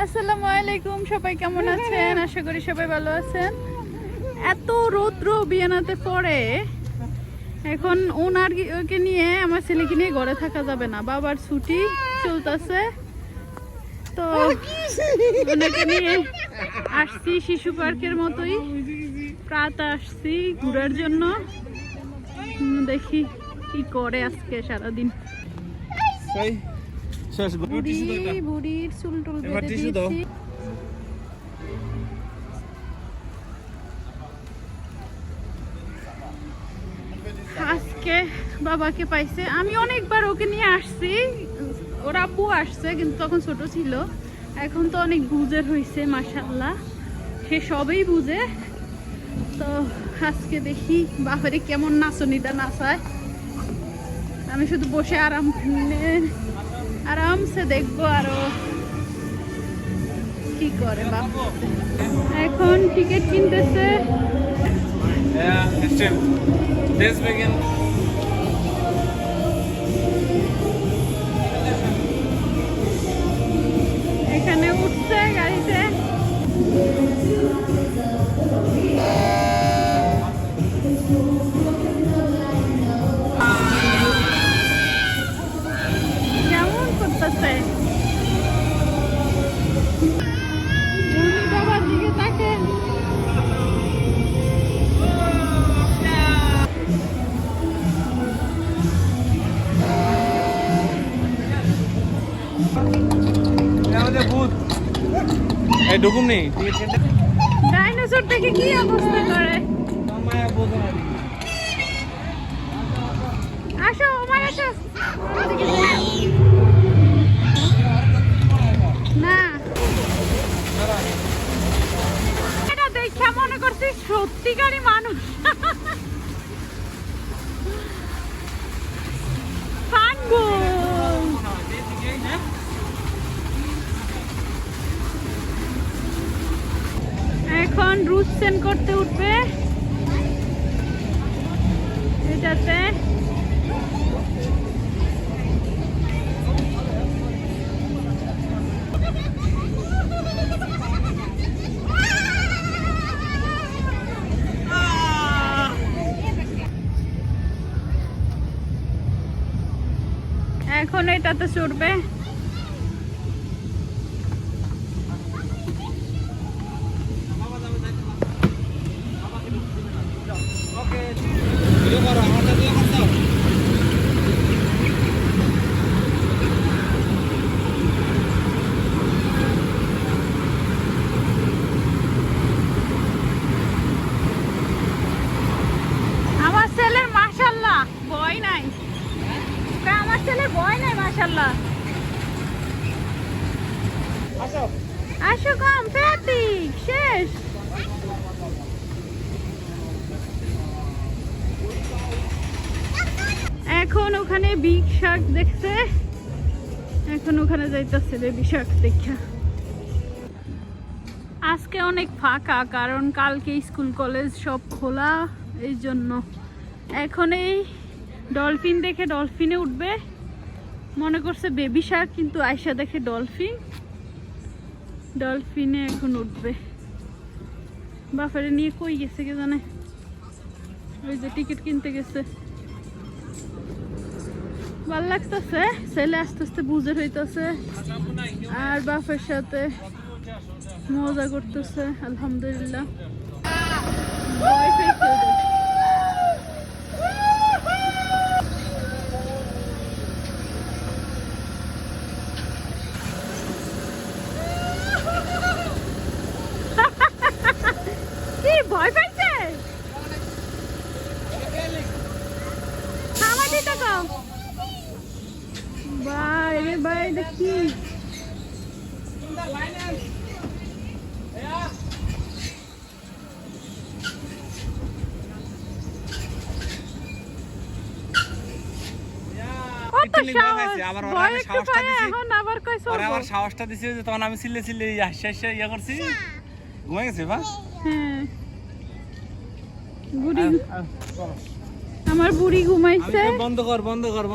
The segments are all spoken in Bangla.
আসসালামু আলাইকুম, সবাই কেমন আছেন? আশা করি সবাই ভালো আছেন। এত রৌদ্র বিয়ানাতে পড়ে, এখন ওনারকে নিয়ে আমার ছেলেকে নিয়ে ঘরে থাকা যাবে না, বাবার ছুটি চলতেছে, তো ওনাকে নিয়ে আসছি শিশু পার্কের মতোই প্রাত আসছি ঘোরার জন্য। দেখি কি করে আজকে সারাদিন। বুড়ির চুল টুল বেঁধে দিয়েছি। আজকে বাবাকে পাইছে, আমি অনেকবার ওকে নিয়ে আসছি, ওর আব্বু আসছে কিন্তু তখন ছোট ছিল, এখন তো অনেক বুঝের হয়েছে মাশাআল্লাহ, সে সবই বুঝে। তো আজকে দেখি বাবারে কেমন নাচনিটা নাচায়, আমি শুধু বসে আরামসে দেখবো আরো কি করে বাবা। এখন টিকিট কিনতেছে। এখানে উঠছে গাড়িতে। কেমন করতেছে বাবার দিকে তাকে। ডাইনোসর থেকে কি অবস্থা করে। আসো আমার, আসো না, এটা দেখে মনে করছি সত্যিকারই মানুষ। পানবো এখন রুট সেন্ড করতে উঠবে এটাতে। এখন এটাতে চড়বে। আমার ছেলের মাশাআল্লাহ ভয় নাই, আমার ছেলের ভয় নাই মাশাআল্লাহ। আসো কম প্যাটিক শেষ। এখন ওখানে বিগ শাক দেখছে, এখন ওখানে যাইতেছে বেবি শাক দেখা। আজকে অনেক ফাঁকা, কারণ কালকে স্কুল কলেজ সব খোলা, এই জন্য। এখন এই ডলফিন দেখে ডলফিনে উঠবে, মনে করছে বেবি শার্ক, কিন্তু আয়শা দেখে ডলফিন, ডলফিনে এখন উঠবে। বাফারে নিয়ে কই গেছে কে জানে, ওই যে টিকিট কিনতে গেছে। ভাল লাগতেছে, ছেলে আস্তে আস্তে বুঝে হইতেছে আর বাপের সাথে মজা করতেছে আলহামদুলিল্লাহ। কি ভয় পাইছে? বাইরে বাইরে দেখি সাহসটা দিছি, তখন আমি চিল্লে চিল্লে হাসি ইয়া করছি, ঘুমাই গেছে বা। আমার বুড়ি ঘুমাইছে। বন্ধ কর বন্ধ কর।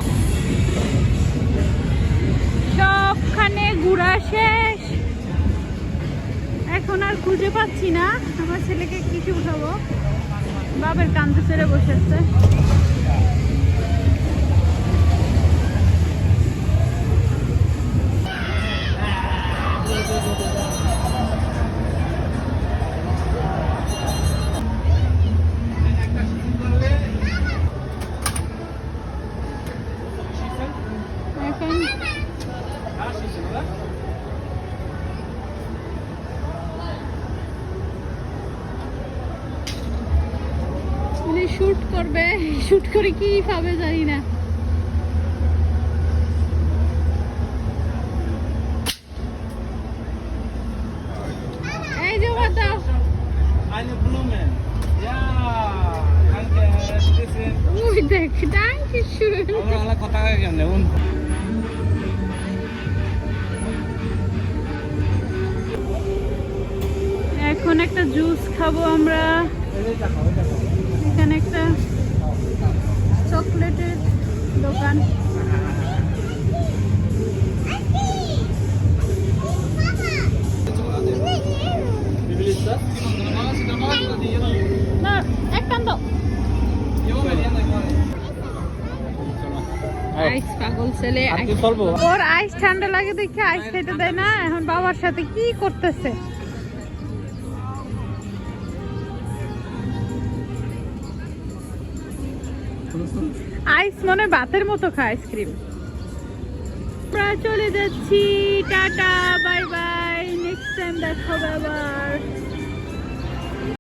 সবখানে ঘোরা শেষ, খুঁজে পাচ্ছি না আমার ছেলেকে কিছু উঠাবো, বাবার কান্দে ছেড়ে বসে আছে। এখন শুট করবে, শুট করে কি পাবে জানি না। এই যে দাও, Eine Blumen. Ja, danke. Bitte. ওই দেখ, danke schön। আমরা আলা কথা কই কেন দেখুন। এখন একটা জুস খাবো আমরা। এখানে একটা চকলেটের দোকান। না, এক টান দাও। আইস পাগল ছেলে, ওর আইস ঠান্ডা লাগে দেখে আইস খেতে দেয় না। এখন বাবার সাথে কি করতেছে। আইস মনে ভাতের মতো খায় আইসক্রিম। আমরা চলে যাচ্ছি, tata bye bye, next time দেখা হবে আবার।